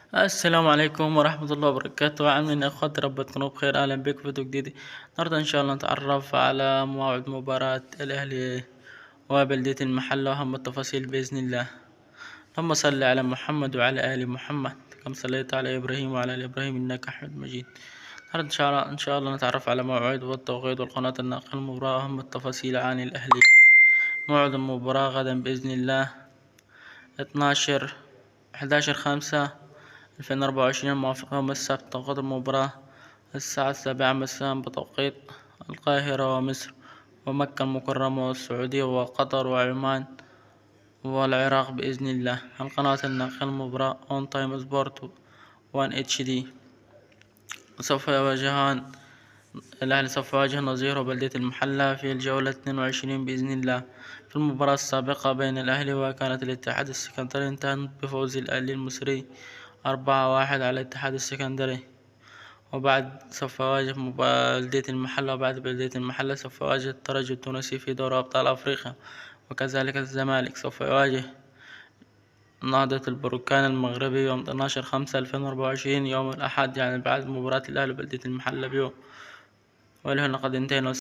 السلام عليكم ورحمة الله وبركاته، عاملين يا اخواتي؟ رب تكونوا بخير. اهلا بك في فيديو جديد. النهارده ان شاء الله نتعرف على موعد مباراة الاهلي وبلدية المحلة واهم التفاصيل باذن الله. اللهم صل على محمد وعلى ال محمد كما صليت على ابراهيم وعلى ال ابراهيم انك حميد مجيد. النهارده ان شاء الله نتعرف على موعد والتوقيت والقناة الناقلة المباراة واهم التفاصيل عن الاهلي. موعد المباراة غدا باذن الله 11/5/2024 الموافق يوم السبت. توقيت المباراة الساعة 7 مساء بتوقيت القاهرة ومصر ومكة المكرمة والسعودية وقطر وعمان والعراق بإذن الله. القناة الناقلة المباراة اون تايم سبورت 1 اتش دي. الأهلي سوف يواجه نظيره بلدية المحلة في الجولة 22 بإذن الله. في المباراة السابقة بين الأهلي وكانت الاتحاد السكندري انتهت بفوز الأهلي المصري 4-1 على الاتحاد السكندري. وبعد بلدية المحلة سوف يواجه الترجي التونسي في دوري أبطال أفريقيا. وكذلك الزمالك سوف يواجه نهضة البركان المغربي يوم 12/5/2024 يوم الأحد، يعني بعد مباراة الأهلي وبلدية المحلة بيوم. ولهنا قد انتهينا.